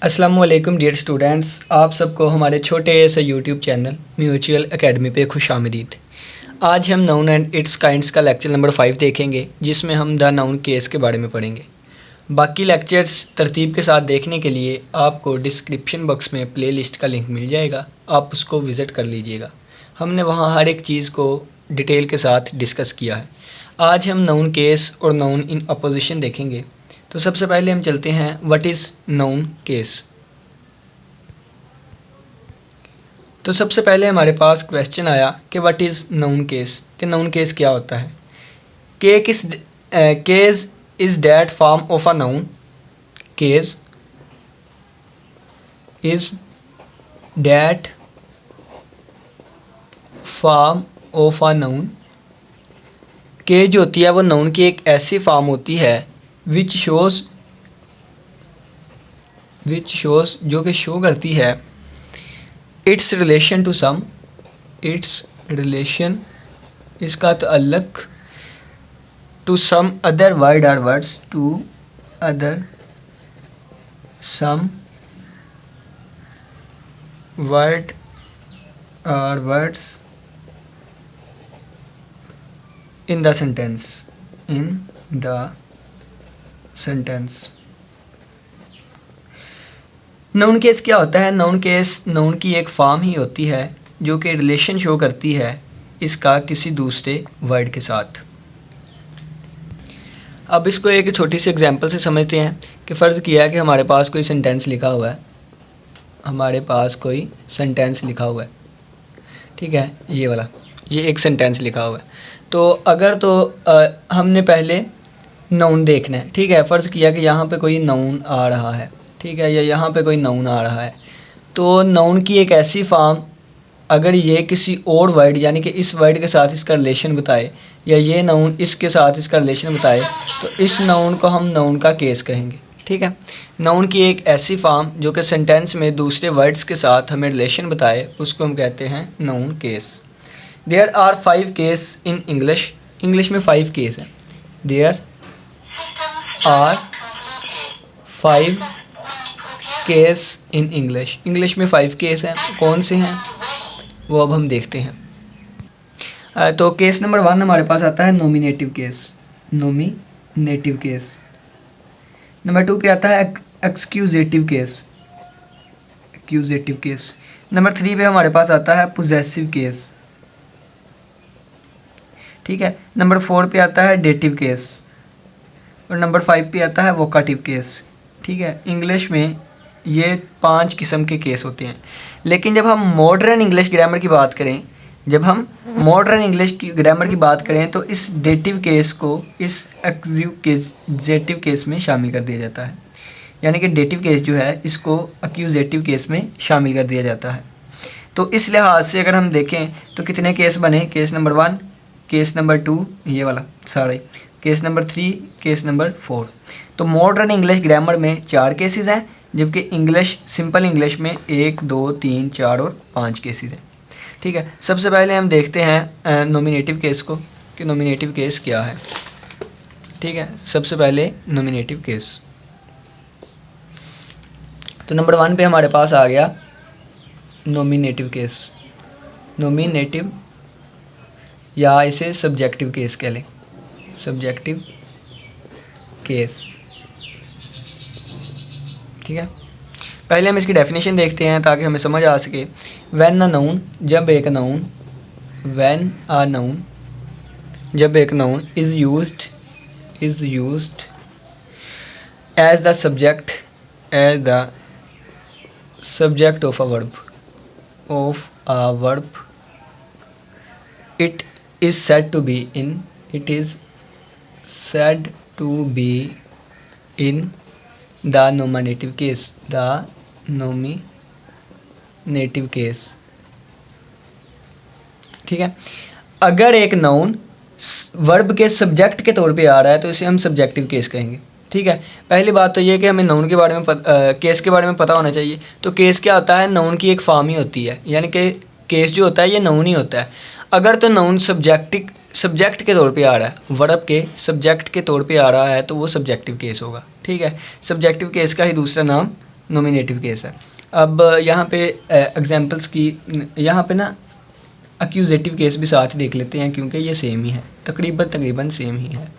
अस्सलाम वालेकुम dear students, आप सबको हमारे छोटे से यूट्यूब चैनल म्यूचुअल एकेडमी पे खुशामदीद। आज हम नाउन एंड इट्स काइंड्स का लेक्चर नंबर 5 देखेंगे, जिसमें हम द नाउन केस के बारे में पढ़ेंगे। बाकी लेक्चर्स तरतीब के साथ देखने के लिए आपको डिस्क्रिप्शन बॉक्स में प्लेलिस्ट का लिंक मिल जाएगा, आप उसको विज़िट कर लीजिएगा। हमने वहाँ हर एक चीज़ को डिटेल के साथ डिस्कस किया है। आज हम नाउन केस और नाउन इन अपोजिशन देखेंगे। तो सबसे पहले हम चलते हैं व्हाट इज़ नाउन केस। तो सबसे पहले हमारे पास क्वेश्चन आया कि व्हाट इज़ नाउन केस, कि नाउन केस क्या होता है। Case is that form of a noun. Case is that form of a noun. Case जो होती है वो नाउन की एक ऐसी फॉर्म होती है विच शोज़ जो कि शो करती है it's relation to some, it's relation इसका तअल्लुक़ टू सम अदर वर्ड और words, to other some word और words in the sentence, in the sentence. Noun case क्या होता है? नाउन केस नाउन की एक फॉर्म ही होती है जो कि रिलेशन शो करती है इसका किसी दूसरे वर्ड के साथ। अब इसको एक छोटी सी एग्जांपल से समझते हैं कि फ़र्ज़ किया है कि हमारे पास कोई सेंटेंस लिखा हुआ है, ठीक है, ये वाला, ये एक सेंटेंस लिखा हुआ है। तो अगर हमने पहले नाउन देखना है, ठीक है। फ़र्ज़ किया कि यहाँ पे कोई नाउन आ रहा है, ठीक है, या यहाँ पे कोई नाउन आ रहा है। तो नाउन की एक ऐसी फॉर्म अगर ये किसी और वर्ड यानी कि इस वर्ड के साथ इसका रिलेशन बताए, या ये नाउन इसके साथ इसका रिलेशन बताए, तो इस नाउन को हम नाउन का केस कहेंगे, ठीक है। नाउन की एक ऐसी फॉर्म जो कि सेंटेंस में दूसरे वर्ड्स के साथ हमें रिलेशन बताए, उसको हम कहते हैं noun case. There are 5 case in English. English में 5 केस हैं। There are 5 case in English. English में 5 केस हैं। कौन से हैं वो अब हम देखते हैं। तो केस नंबर 1 हमारे पास आता है nominative case, nominative case. Number 2 पे आता है एक्सक्यूजेटिव केस, एक्यूजेटिव केस। नंबर 3 पे हमारे पास आता है पोजेसिव केस, ठीक है। नंबर 4 पे आता है डेटिव केस, और नंबर 5 पे आता है वोकाटिव केस, ठीक है। इंग्लिश में ये 5 किस्म के केस होते हैं। लेकिन जब हम मॉडर्न इंग्लिश ग्रामर की बात करें, तो इस डेटिव केस को इस एक्यूजेटिव केस में शामिल कर दिया जाता है। यानी कि डेटिव केस जो है इसको एक्यूजेटिव केस में शामिल कर दिया जाता है। तो इस लिहाज से अगर हम देखें तो कितने केस बने? केस नंबर 1, केस नंबर 2, ये वाला सारे, केस नंबर 3, केस नंबर 4। तो मॉडर्न इंग्लिश ग्रामर में 4 केसेस हैं, जबकि सिंपल इंग्लिश में 1, 2, 3, 4 और 5 केसेस हैं, ठीक है। सबसे पहले हम देखते हैं नॉमिनेटिव केस को, कि नॉमिनेटिव केस क्या है, ठीक है। सबसे पहले नॉमिनेटिव केस, तो नंबर 1 पे हमारे पास आ गया नॉमिनेटिव केस। नॉमिनेटिव या इसे सब्जेक्टिव केस कह लें, सब्जेक्टिव केस, ठीक है। पहले हम इसकी डेफिनेशन देखते हैं ताकि हमें समझ आ सके। व्हेन अ नाउन, जब एक नाउन, व्हेन अ नाउन, जब एक noun is used as the subject of a verb, it is said to be in the nominative case, ठीक है। अगर एक नाउन वर्ब के सब्जेक्ट के तौर पे आ रहा है तो इसे हम सब्जेक्टिव केस कहेंगे, ठीक है। पहली बात तो ये कि हमें नाउन के बारे में केस के बारे में पता होना चाहिए। तो केस क्या होता है? नाउन की एक फॉर्म ही होती है, यानी कि केस जो होता है ये नाउन ही होता है। अगर तो नाउन सब्जेक्ट के तौर पे आ रहा है, वर्ब के सब्जेक्ट के तौर पे आ रहा है, तो वो सब्जेक्टिव केस होगा, ठीक है। सब्जेक्टिव केस का ही दूसरा नाम नॉमिनेटिव केस है। अब यहाँ पे एग्जांपल्स की, यहाँ पे ना एक्यूजेटिव केस भी साथ ही देख लेते हैं क्योंकि ये सेम ही है, तकरीबन सेम ही है।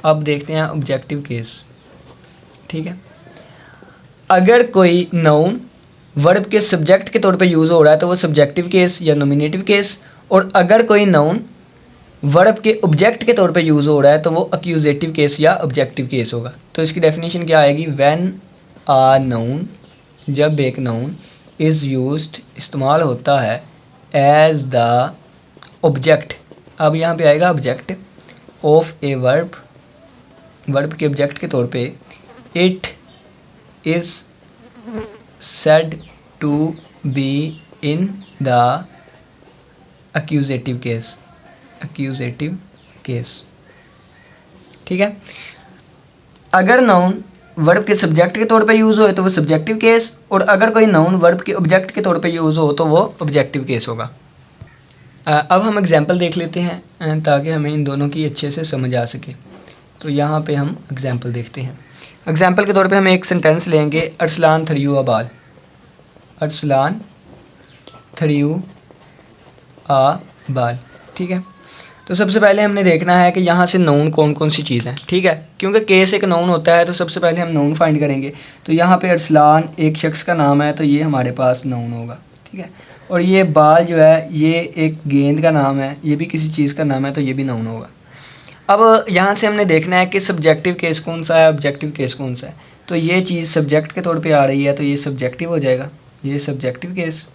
अब देखते हैं ऑब्जेक्टिव केस। ठीक है, अगर कोई नाउन वर्ब के सब्जेक्ट के तौर पे यूज़ हो रहा है तो वो सब्जेक्टिव केस या नॉमिनेटिव केस, और अगर कोई नाउन वर्ब के ऑब्जेक्ट के तौर पे यूज़ हो रहा है तो वो एक्यूजेटिव केस या ऑब्जेक्टिव केस होगा। तो इसकी डेफिनेशन क्या आएगी? व्हेन आ नाउन, जब एक नाउन इज़ यूज्ड, इस्तेमाल होता है, एज द ऑब्जेक्ट, अब यहाँ पे आएगा object of a verb, verb के ऑब्जेक्ट के तौर पे, it is said to be in the accusative case, accusative case। ठीक है, अगर नाउन वर्ब के सब्जेक्ट के तौर पे यूज़ हो तो वो सब्जेक्टिव केस, और अगर कोई नाउन वर्ब के ऑब्जेक्ट के तौर पे यूज़ हो तो वो ऑब्जेक्टिव केस होगा। अब हम एग्जांपल देख लेते हैं ताकि हमें इन दोनों की अच्छे से समझ आ सके। तो यहाँ पे हम एग्जांपल देखते हैं। एग्जांपल के तौर पे हम एक सेंटेंस लेंगे, अरसलान थरियू अबाल, अरसलान थरियू आ बाल। ठीक है, तो सबसे पहले हमने देखना है कि यहाँ से नाउन कौन कौन सी चीज़ है। ठीक है, क्योंकि केस एक नाउन होता है तो सबसे पहले हम नाउन फाइंड करेंगे। तो यहाँ पे अरसलान एक शख्स का नाम है तो ये हमारे पास नाउन होगा। ठीक है, और ये बाल जो है ये एक गेंद का नाम है, ये भी किसी चीज़ का नाम है तो ये भी नाउन होगा। अब यहाँ से हमने देखना है कि सब्जेक्टिव केस कौन सा है, ऑब्जेक्टिव केस कौन सा है। तो ये चीज़ सब्जेक्ट के तौर पे आ रही है तो ये सब्जेक्टिव हो जाएगा, ये सब्जेक्टिव केस,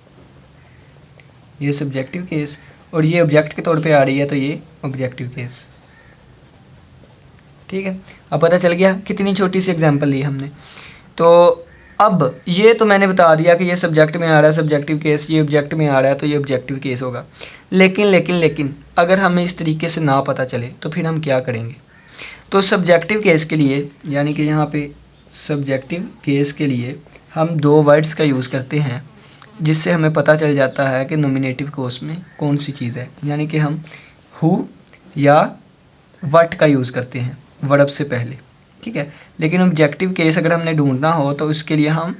ये सब्जेक्टिव केस, और ये ऑब्जेक्ट के तौर पे आ रही है तो ये ऑब्जेक्टिव केस। ठीक है, अब पता चल गया कितनी छोटी सी एग्जांपल ली हमने। तो अब ये तो मैंने बता दिया कि ये सब्जेक्ट में आ रहा है सब्जेक्टिव केस, ये ऑब्जेक्ट में आ रहा है तो ये ऑब्जेक्टिव केस होगा। लेकिन अगर हमें इस तरीके से ना पता चले तो फिर हम क्या करेंगे? तो सब्जेक्टिव केस के लिए, यानी कि यहाँ पे सब्जेक्टिव केस के लिए हम दो वर्ड्स का यूज़ करते हैं जिससे हमें पता चल जाता है कि नॉमिनेटिव केस में कौन सी चीज़ है। यानी कि हम हु या वट का यूज़ करते हैं वर्ब से पहले। ठीक है, लेकिन ऑब्जेक्टिव केस अगर हमने ढूंढना हो तो उसके लिए हम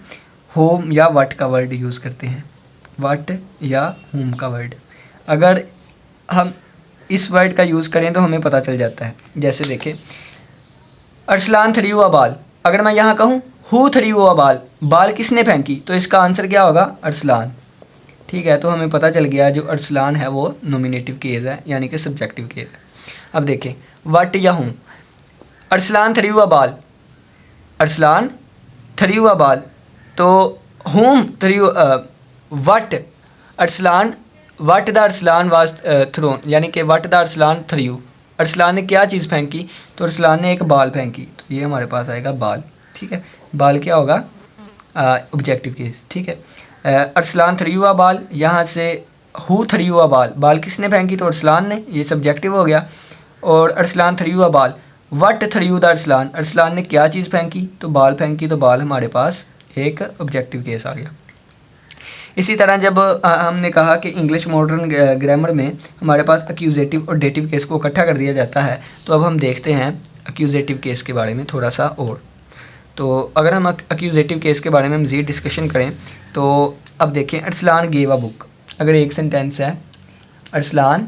होम या वट का वर्ड यूज़ करते हैं, वट या होम का वर्ड। अगर हम इस वर्ड का यूज़ करें तो हमें पता चल जाता है। जैसे देखें, अरसलान थरियू अबाल, अगर मैं यहाँ कहूँ हु थरियू अबाल, बाल किसने फेंकी, तो इसका आंसर क्या होगा? अरसलान। ठीक है, तो हमें पता चल गया जो अरसलान है वो नॉमिनेटिव केस है, यानी कि सब्जेक्टिव केस है। अब देखें वट या whom, Arsalan threw a ball, Arsalan threw a ball, तो whom threw what Arsalan, what the Arsalan was thrown, यानी कि what the Arsalan threw, Arsalan ने क्या चीज़ फेंकी, तो अरसलान ने एक बाल फेंकी, तो ये हमारे पास आएगा बाल। ठीक है, बाल क्या होगा? Objective case. ठीक है, अरसलान थरियू अबाल, यहाँ से हु थरियू अबाल, बाल किसने फेंकी, तो अरसलान ने, ये सब्जेक्टिव हो गया। और Arsalan threw अबाल, what थरियू the Arsalan, Arsalan ने क्या चीज़ फेंकी, तो बाल फेंकी, तो बाल हमारे पास एक ऑब्जेक्टिव केस आ गया। इसी तरह जब हमने कहा कि इंग्लिश मॉडर्न ग्रामर में हमारे पास एक्यूजेटिव और डेटिव केस को इकट्ठा कर दिया जाता है, तो अब हम देखते हैं एक्यूजेटिव केस के बारे में थोड़ा सा और। तो अगर हम एक्यूजेटिव केस के बारे में मज़ीद डिस्कशन करें तो अब देखें, अरसलान गेव अ बुक, अगर एक सेंटेंस है अरसलान,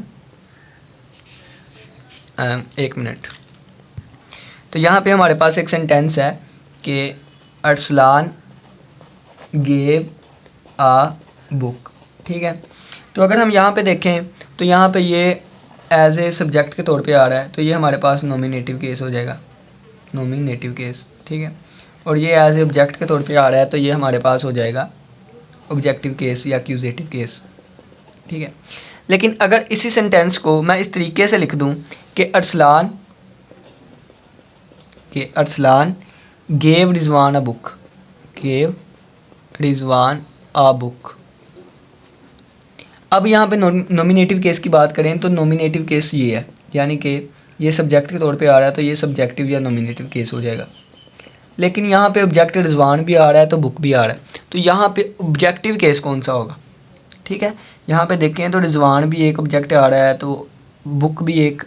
एक मिनट, तो यहाँ पे हमारे पास एक सेंटेंस है कि अरसलान गेव आ बुक। ठीक है, तो अगर हम यहाँ पे देखें तो यहाँ पे ये एज ए सब्जेक्ट के तौर पे आ रहा है तो ये हमारे पास नॉमिनेटिव केस हो जाएगा, नॉमिनेटिव केस। ठीक है, और ये एज ए ऑब्जेक्ट के तौर पे आ रहा है तो ये हमारे पास हो जाएगा ऑब्जेक्टिव केस या एक्यूजेटिव केस। ठीक है, लेकिन अगर इसी सेंटेंस को मैं इस तरीके से लिख दूँ कि Arsalan gave Rizwan a book, gave Rizwan a book. अब यहाँ पे नॉमिनेटिव केस की बात करें तो नॉमिनेटिव केस ये है, यानी कि ये सब्जेक्ट के तौर पे आ रहा है तो ये सब्जेक्टिव या नॉमिनेटिव केस हो जाएगा। लेकिन यहाँ पे ऑब्जेक्ट रिजवान भी आ रहा है तो बुक भी आ रहा है, तो यहाँ पे ऑब्जेक्टिव केस कौन सा होगा? ठीक है, यहाँ पे देखें तो रिजवान भी एक ऑब्जेक्ट आ रहा है तो बुक भी एक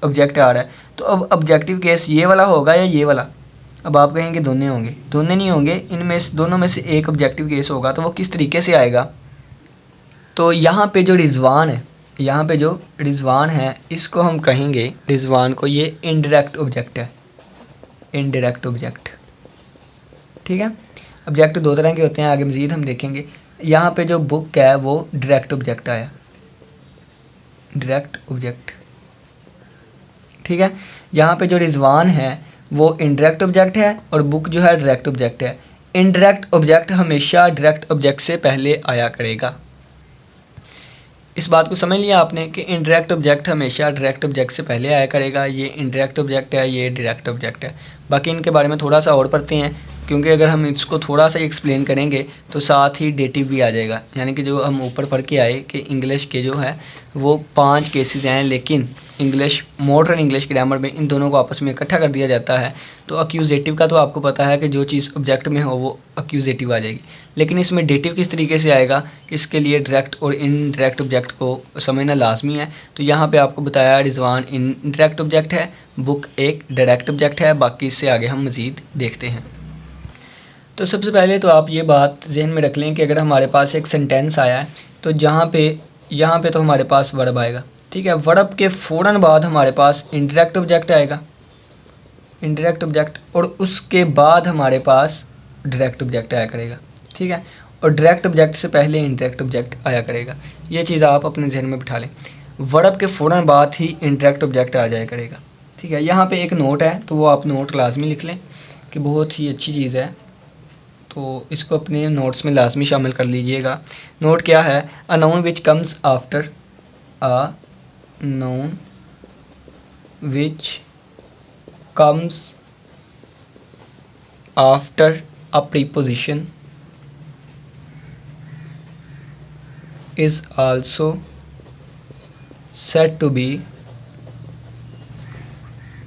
ऑब्जेक्ट आ रहा है, तो अब ऑब्जेक्टिव केस ये वाला होगा या ये वाला? अब आप कहेंगे दोनों होंगे, दोनों नहीं होंगे, इनमें से दोनों में से एक ऑब्जेक्टिव केस होगा। तो वो किस तरीके से आएगा? तो यहाँ पे जो रिजवान है, यहाँ पे जो रिजवान है इसको हम कहेंगे, रिजवान को, ये इनडायरेक्ट ऑब्जेक्ट है, इनडायरेक्ट ऑब्जेक्ट। ठीक है, ऑब्जेक्ट दो तरह के होते हैं, आगे मज़ीद हम देखेंगे। यहाँ पे जो बुक है वो डायरेक्ट ऑब्जेक्ट आया, डायरेक्ट ऑब्जेक्ट। ठीक है, यहाँ पे जो रिजवान है वो इनडायरेक्ट ऑब्जेक्ट है और बुक जो है डायरेक्ट ऑब्जेक्ट है। इनडायरेक्ट ऑब्जेक्ट हमेशा डायरेक्ट ऑब्जेक्ट से पहले आया करेगा। इस बात को समझ लिया आपने कि इनडायरेक्ट ऑब्जेक्ट हमेशा डायरेक्ट ऑब्जेक्ट से पहले आया करेगा। ये इनडायरेक्ट ऑब्जेक्ट है, ये डायरेक्ट ऑब्जेक्ट है। बाकी इनके बारे में थोड़ा सा और पढ़ते हैं, क्योंकि अगर हम इसको थोड़ा सा एक्सप्लेन करेंगे तो साथ ही डेटिव भी आ जाएगा। यानी कि जो हम ऊपर पढ़ के आए कि इंग्लिश के जो है वो 5 केसेस हैं, लेकिन इंग्लिश, मॉडर्न इंग्लिश ग्रामर में इन दोनों को आपस में इकट्ठा कर दिया जाता है। तो अक्यूजेटिव का तो आपको पता है कि जो चीज़ ऑब्जेक्ट में हो वो अक्यूजेटिव आ जाएगी, लेकिन इसमें डेटिव किस तरीके से आएगा, इसके लिए डायरेक्ट और इनडायरेक्ट ऑब्जेक्ट को समझना लाजमी है। तो यहाँ पे आपको बताया रिजवान इनडायरेक्ट ऑब्जेक्ट है, बुक एक डायरेक्ट ऑब्जेक्ट है। बाकी इससे आगे हम मज़ीद देखते हैं। तो सबसे पहले तो आप ये बात जहन में रख लें कि अगर हमारे पास एक सेंटेंस आया है तो यहाँ पे तो हमारे पास वर्ब आएगा। ठीक है, वर्ब के फ़ौरन बाद हमारे पास इनडायरेक्ट ऑब्जेक्ट आएगा, इनडायरेक्ट ऑब्जेक्ट, और उसके बाद हमारे पास डायरेक्ट ऑब्जेक्ट आया करेगा। ठीक है, और डायरेक्ट ऑब्जेक्ट से पहले इनडायरेक्ट ऑब्जेक्ट आया करेगा। ये चीज़ आप अपने जहन में बिठा लें, वर्ब के फ़ौरन बाद ही इनडायरेक्ट ऑब्जेक्ट आ जाया करेगा। ठीक है, यहाँ पे एक नोट है तो वो आप नोट लाजमी लिख लें कि बहुत ही अच्छी चीज़ है, तो इसको अपने नोट्स में लाजमी शामिल कर लीजिएगा। नोट क्या है? A noun which comes after, a noun which comes after a preposition is also said to be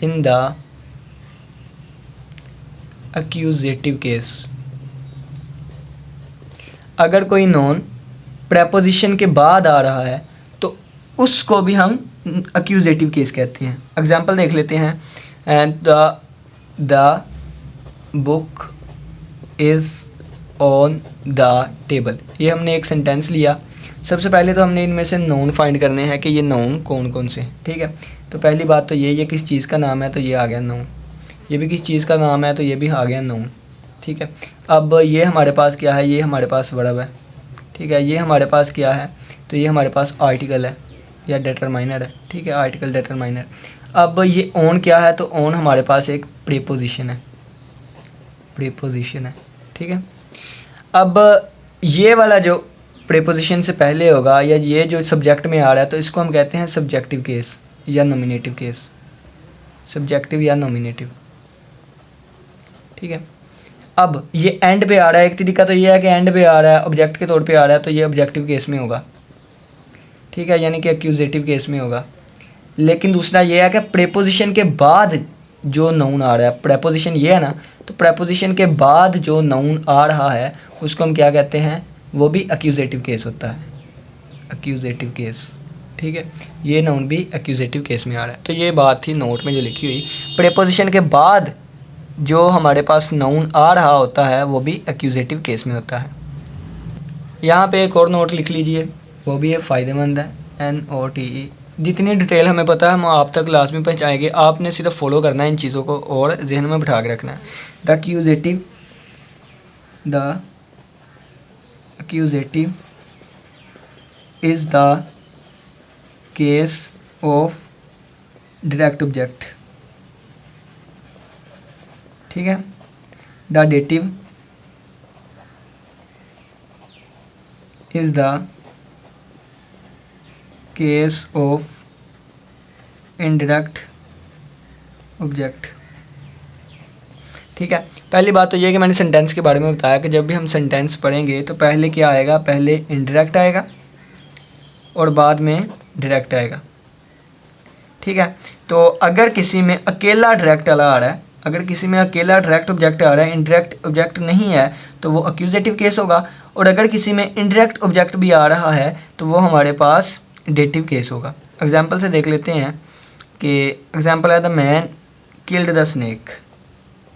in the accusative case। अगर कोई नॉन प्रेपोजिशन के बाद आ रहा है तो उसको भी हम एक्यूजेटिव केस कहते हैं। एग्जाम्पल देख लेते हैं, the book is on the table. ये हमने एक सेंटेंस लिया। सबसे पहले तो हमने इनमें से नाउन फाइंड करने हैं कि ये नाउन कौन कौन से। ठीक है, तो पहली बात तो ये किस चीज़ का नाम है, तो ये आ गया नाउन। ये भी किस चीज़ का नाम है, तो ये भी आ गया नाउन। ठीक है, अब ये हमारे पास क्या है, ये हमारे पास वर्ब है। ठीक है, ये हमारे पास क्या है, तो ये हमारे पास आर्टिकल है या डिटरमाइनर है। ठीक है, आर्टिकल डिटरमाइनर। अब ये ऑन क्या है, तो ऑन हमारे पास एक प्रीपोजिशन है, प्रीपोजिशन है। ठीक है, अब ये वाला जो प्रीपोजिशन से पहले होगा या ये जो सब्जेक्ट में आ रहा है तो इसको हम कहते हैं सब्जेक्टिव केस या नॉमिनेटिव केस, सब्जेक्टिव या नॉमिनेटिव। ठीक है, अब ये एंड पे आ रहा है। एक तरीका तो ये है कि एंड पे आ रहा है, ऑब्जेक्ट के तौर पे आ रहा है, तो ये ऑब्जेक्टिव केस में होगा। ठीक है, यानी कि एक्यूजेटिव केस में होगा। लेकिन दूसरा ये है कि प्रीपोजिशन के बाद जो नाउन आ रहा है, प्रीपोजिशन ये है ना, तो प्रीपोजिशन के बाद जो नाउन आ रहा है उसको हम क्या कहते हैं, वो भी एक्यूजेटिव केस होता है, एक्यूजेटिव केस। ठीक है, ये नाउन भी एक्यूजेटिव केस में आ रहा है। तो ये बात थी नोट में जो लिखी हुई, प्रीपोजिशन के बाद जो हमारे पास नाउन आ रहा होता है वो भी एक्यूजेटिव केस में होता है। यहाँ पे एक और नोट लिख लीजिए, वो भी फ़ायदेमंद है, NOTE। जितनी डिटेल हमें पता है हम आप तक लाजमी पहुँचाएंगे, आपने सिर्फ फॉलो करना है इन चीज़ों को और जहन में बिठा के रखना है। The accusative is the case of direct object। ठीक है, the dative is the case of indirect object। ठीक है, पहली बात तो ये कि मैंने सेंटेंस के बारे में बताया कि जब भी हम सेंटेंस पढ़ेंगे तो पहले क्या आएगा, पहले इनडायरेक्ट आएगा और बाद में डायरेक्ट आएगा। ठीक है, तो अगर किसी में अकेला डायरेक्ट वाला आ रहा है, अगर किसी में अकेला डायरेक्ट ऑब्जेक्ट आ रहा है, इनडायरेक्ट ऑब्जेक्ट नहीं है, तो वो एक्यूजेटिव केस होगा। और अगर किसी में इनडायरेक्ट ऑब्जेक्ट भी आ रहा है तो वो हमारे पास डेटिव केस होगा। एग्जाम्पल से देख लेते हैं कि एग्जाम्पल है the man killed the snake.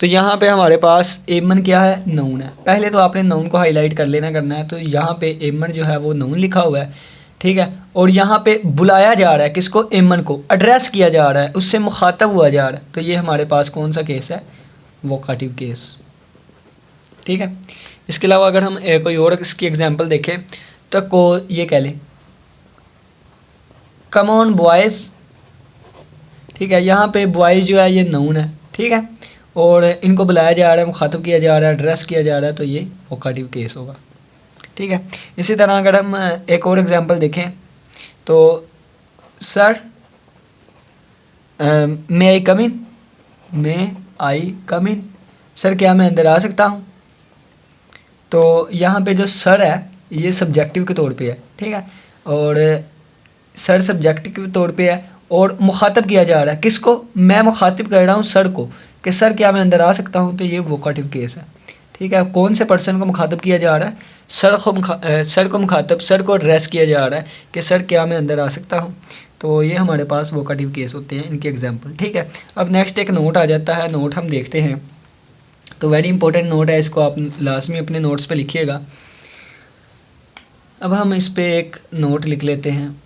तो यहाँ पे हमारे पास एमन क्या है, नाउन है। पहले तो आपने नाउन को हाईलाइट कर लेना करना है। तो यहाँ पे एमन जो है वो नाउन लिखा हुआ है, ठीक है। और यहाँ पे बुलाया जा रहा है किसको, एमन को, एड्रेस किया जा रहा है, उससे मुखातब हुआ जा रहा है। तो ये हमारे पास कौन सा केस है, वोकाटिव केस, ठीक है। इसके अलावा अगर हम कोई और इसकी एग्जांपल देखें तो ये कह लें कम ऑन बॉयज़, ठीक है। यहाँ पे बॉयज़ जो है ये नाउन है, ठीक है, और इनको बुलाया जा रहा है, मुखातब किया जा रहा है, एड्रेस किया जा रहा है, तो ये वोकाटिव केस होगा, ठीक है। इसी तरह अगर हम एक और एग्जांपल देखें तो सर मे आई कम इन, मे आई कम इन, सर क्या मैं अंदर आ सकता हूँ। तो यहाँ पे जो सर है ये सब्जेक्टिव के तौर पे है, ठीक है, और सर सब्जेक्टिव के तौर पे है और मुखातब किया जा रहा है किसको, मैं मुखातिब कर रहा हूँ सर को कि सर क्या मैं अंदर आ सकता हूँ। तो ये वोकाटिव केस है, ठीक है। कौन से पर्सन को मुखातब किया जा रहा है, सर को मुखातब, सर को एड्रेस किया जा रहा है कि सर क्या मैं अंदर आ सकता हूँ। तो ये हमारे पास वोकाटिव केस होते हैं, इनके एग्जाम्पल, ठीक है। अब नेक्स्ट एक नोट आ जाता है, नोट हम देखते हैं। तो वेरी इंपॉर्टेंट नोट है, इसको आप लाजमी अपने नोट्स पे लिखिएगा। अब हम इस पे एक नोट लिख लेते हैं।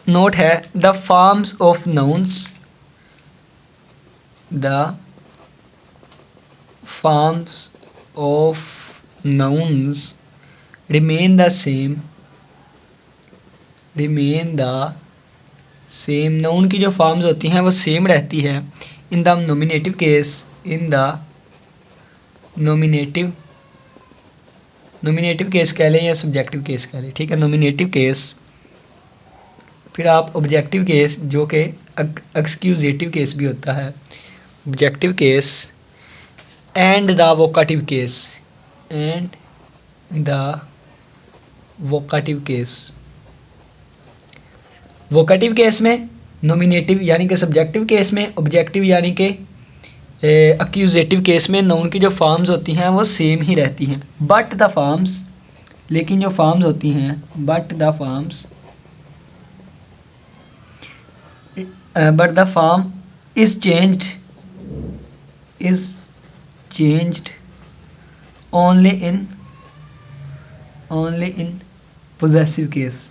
नोट है the forms of nouns, the forms of nouns remain the same, remain the same. Noun की जो फॉर्म्स होती हैं वो सेम रहती है in the nominative case, in the nominative, nominative case कह लें या सब्जेक्टिव केस कह लें, ठीक है, नोमिनेटिव केस। फिर आप ऑब्जेक्टिव केस जो कि एक्सक्यूजेटिव केस भी होता है, objective case, and the vocative case, and the vocative case. Vocative case में नोमिनेटिव यानी कि सब्जेक्टिव केस में ऑब्जेक्टिव यानी कि एक्यूजेटिव केस में नाउन की जो फॉर्म्स होती हैं वो सेम ही रहती हैं, बट द फॉर्म्स, लेकिन जो फॉर्म्स होती हैं, but the forms, but the form is changed, is changed only in possessive case,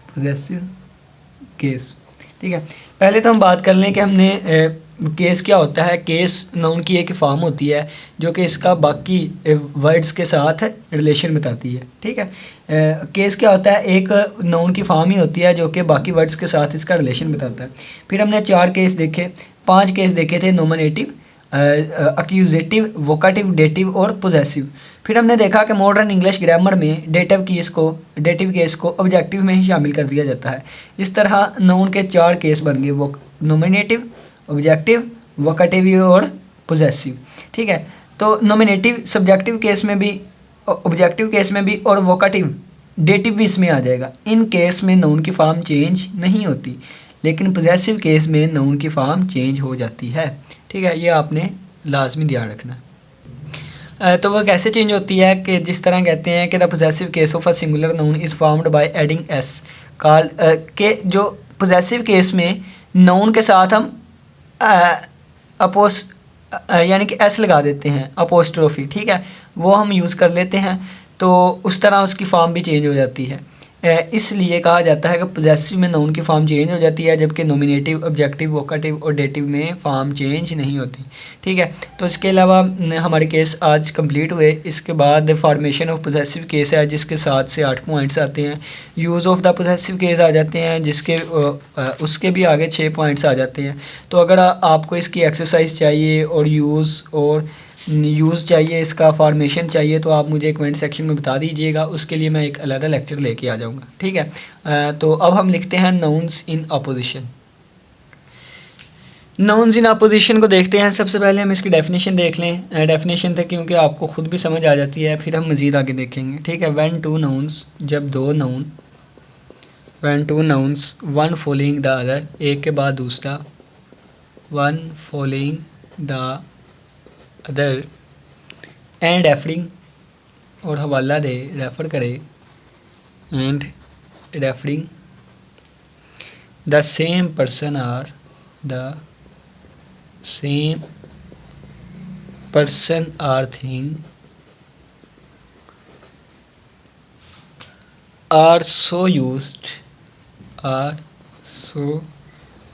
possessive case, ठीक है। पहले तो हम बात कर लें कि हमने केस क्या होता है। केस नाउन की एक फॉर्म होती है जो कि इसका बाकी वर्ड्स के साथ रिलेशन बताती है, ठीक है। केस क्या होता है, एक नाउन की फॉर्म ही होती है जो कि बाकी वर्ड्स के साथ इसका रिलेशन बताता है। फिर हमने 4 केस देखे, 5 केस देखे थे, नोमिनेटिव, एक्यूजेटिव, वोकाटिव, डेटिव और पोजेसिव। फिर हमने देखा कि मॉडर्न इंग्लिश ग्रामर में डेटिव केस को ऑब्जेक्टिव में ही शामिल कर दिया जाता है। इस तरह नाउन के 4 केस बन गए, वो नोमिनेटिव, ऑब्जेक्टिव, वोकाटिव और पोजेसिव, ठीक है। तो नोमिनेटिव सब्जेक्टिव केस में भी, ऑब्जेक्टिव केस में भी और वोकाटिव डेटिव भी इसमें आ जाएगा। इन केस में नाउन की फॉर्म चेंज नहीं होती, लेकिन पोजेसिव केस में नाउन की फॉर्म चेंज हो जाती है, ठीक है। ये आपने लाजमी ध्यान रखना है। तो वह कैसे चेंज होती है कि जिस तरह कहते हैं कि the possessive case of a singular noun is formed by adding S, called के जो पोजेसिव केस में नाउन के साथ हम यानी कि एस लगा देते हैं, अपोस्ट्रोफी, ठीक है, वो हम यूज़ कर लेते हैं, तो उस तरह उसकी फॉर्म भी चेंज हो जाती है। इसलिए कहा जाता है कि पोजेसिव में नाउन की फॉर्म चेंज हो जाती है, जबकि नोमिनेटिव, ऑब्जेक्टिव, वोकाटिव और डेटिव में फॉर्म चेंज नहीं होती, ठीक है। तो इसके अलावा हमारे केस आज कंप्लीट हुए। इसके बाद फॉर्मेशन ऑफ पोजेसिव केस है जिसके 7 से 8 पॉइंट्स आते हैं। Use of the possessive case आ जाते हैं जिसके उसके भी आगे 6 पॉइंट्स आ जाते हैं। तो अगर आपको इसकी एक्सरसाइज चाहिए और यूज़ चाहिए, इसका फॉर्मेशन चाहिए, तो आप मुझे कमेंट सेक्शन में बता दीजिएगा, उसके लिए मैं एक अलग लेक्चर लेके आ जाऊँगा, ठीक है। तो अब हम लिखते हैं nouns in opposition. Nouns in opposition को देखते हैं। सबसे पहले हम इसकी डेफिनेशन देख लें। डेफिनेशन तक क्योंकि आपको खुद भी समझ आ जाती है, फिर हम मज़ीद आगे देखेंगे, ठीक है। व्हेन टू नाउन्स, जब दो noun, when two nouns one following the other, एक के बाद दूसरा, one following the other, and referring और हवाला दे, रेफ़र करे, and referring the same person are the same person or thing are so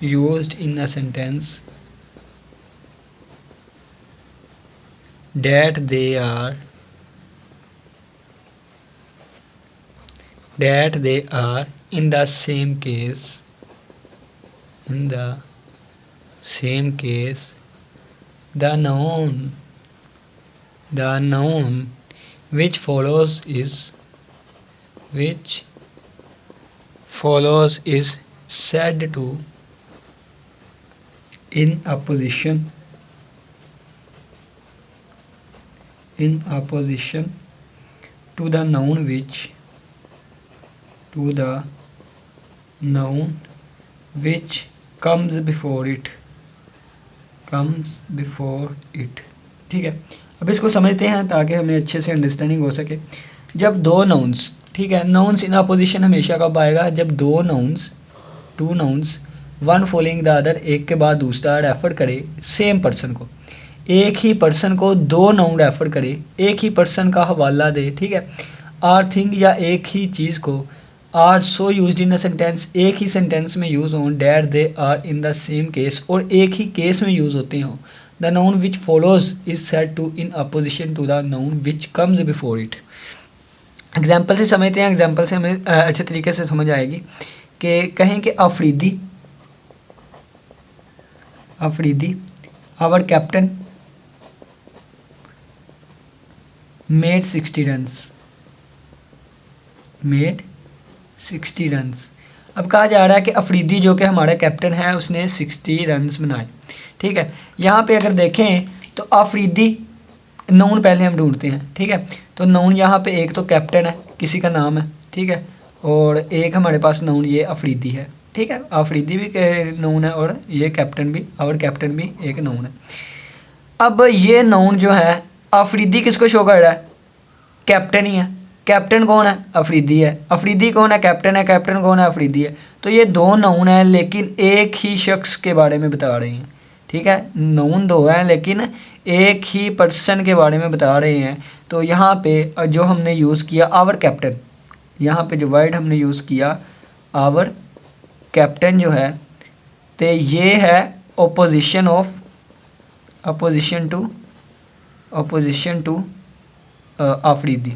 used in a sentence that they are in the same case the noun which follows is said to in opposition to the noun which comes before it। ठीक है, अब इसको समझते हैं ताकि हमें अच्छे से अंडरस्टैंडिंग हो सके। जब दो नाउन्स, ठीक है, नाउन्स इन अपोजिशन हमेशा कब आएगा? जब to nouns one following the other, एक के बाद दूसरा रेफर करे सेम पर्सन को, एक ही पर्सन को दो नाउन रेफर करे, एक ही पर्सन का हवाला दे, ठीक है, आर थिंग या एक ही चीज़ को, are so used in a sentence, एक ही सेंटेंस में यूज़ हों, that they are in the same case, और एक ही केस में यूज़ होते हों। The noun which follows is said to in apposition to the noun which comes before it. Example से समझते हैं, एग्जाम्पल से हमें अच्छे तरीके से समझ आएगी। कि कहें कि Afridi our captain made 60 runs. अब कहा जा रहा है कि अफरीदी जो कि हमारा कैप्टन है उसने 60 रन्स बनाए, ठीक है। यहाँ पे अगर देखें तो अफरीदी नाउन पहले हम ढूंढते हैं, ठीक है। तो नाउन यहाँ पे एक तो कैप्टन है, किसी का नाम है, ठीक है, और एक हमारे पास नाउन ये अफरीदी है, ठीक है। अफरीदी भी नाउन है और ये कैप्टन भी, और कैप्टन भी एक नाउन है। अब ये नाउन जो है अफरीदी किसको शो कर रहा है? कैप्टन ही है। कैप्टन कौन है? अफरीदी है। अफरीदी कौन है? कैप्टन है। कैप्टन कौन है? अफरीदी है। तो ये दो नाउन है लेकिन एक ही शख्स के बारे में बता रहे हैं, ठीक है। नाउन दो हैं लेकिन एक ही पर्सन के बारे में बता रहे हैं। तो यहाँ पे जो हमने यूज़ किया आवर कैप्टन, यहाँ पे जो वर्ड हमने यूज़ किया आवर कैप्टन जो है, तो ये है अपोजिशन टू अफरीदी,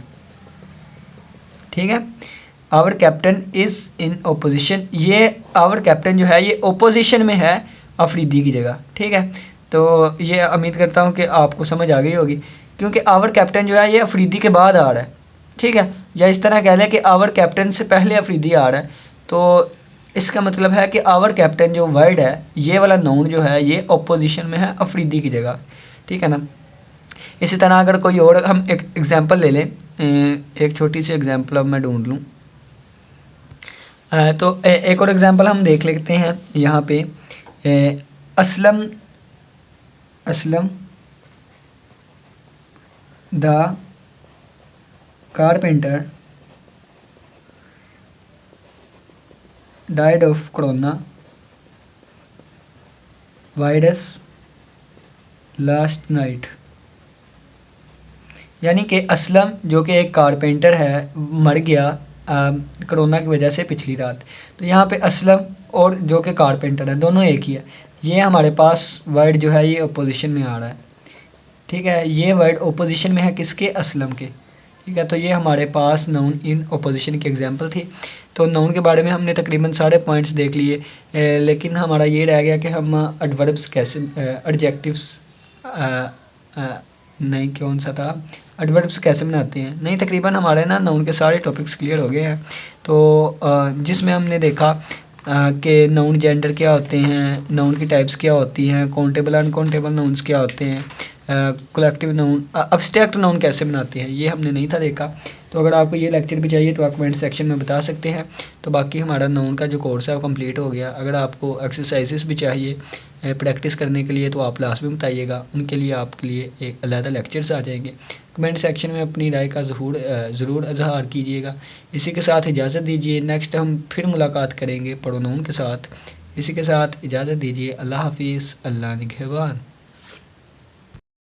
ठीक है। Our captain is in opposition, ये आवर कैप्टन जो है ये ओपोजिशन में है अफरीदी की जगह, ठीक है। तो ये उम्मीद करता हूँ कि आपको समझ आ गई होगी, क्योंकि आवर कैप्टन जो है ये अफरीदी के बाद आ रहा है, ठीक है। या इस तरह कह लें कि आवर कैप्टन से पहले अफरीदी आ रहा है। तो इसका मतलब है कि आवर कैप्टन जो वर्ड है, ये वाला नाउन जो है ये ओपोजिशन में है अफरीदी की जगह, ठीक है ना। इसी तरह अगर कोई और हम एक एग्जांपल ले लें, एक छोटी सी एग्जांपल अब मैं ढूंढ लूँ, तो एक और एग्जांपल हम देख लेते हैं यहाँ पे। Aslam the carpenter died of corona virus last night. यानी कि असलम जो कि एक कारपेंटर है मर गया कोरोना की वजह से पिछली रात। तो यहाँ पे असलम और जो कि कारपेंटर है दोनों एक ही है। ये हमारे पास वर्ड जो है ये अपोजिशन में आ रहा है, ठीक है। ये वर्ड अपोजिशन में है किसके? असलम के, ठीक है। तो ये हमारे पास नाउन इन अपोजिशन की एग्जांपल थी। तो नाउन के बारे में हमने तकरीबन सारे पॉइंट्स देख लिए, लेकिन हमारा ये रह गया कि हम एडवर्ब्स कैसे, एडजेक्टिव्स नहीं कौन सा था, एडवर्ब्स कैसे बनाते हैं। नहीं, तकरीबन हमारे ना नाउन के सारे टॉपिक्स क्लियर हो गए हैं। तो जिसमें हमने देखा कि नाउन जेंडर क्या होते हैं, नाउन की टाइप्स क्या होती हैं, काउंटेबल अनकाउंटेबल नाउन्स क्या होते हैं, कलेक्टिव नाउन, अब्स्ट्रैक्ट नाउन कैसे बनाते हैं, ये हमने नहीं था देखा। तो अगर आपको ये लेक्चर भी चाहिए तो आप कमेंट सेक्शन में बता सकते हैं। तो बाकी हमारा नाउन का जो कोर्स है वो कंप्लीट हो गया। अगर आपको एक्सरसाइजेस भी चाहिए प्रैक्टिस करने के लिए तो आप लास्ट में बताइएगा, उनके लिए आपके लिए एक अलग लेक्चर्स आ जाएंगे। कमेंट सेक्शन में अपनी राय का ज़रूर इजहार कीजिएगा। इसी के साथ इजाज़त दीजिए, नेक्स्ट हम फिर मुलाकात करेंगे पढ़ो नाउन के साथ। इसी के साथ इजाज़त दीजिए, अल्लाह हाफिज़, अल्लाह निगहबान।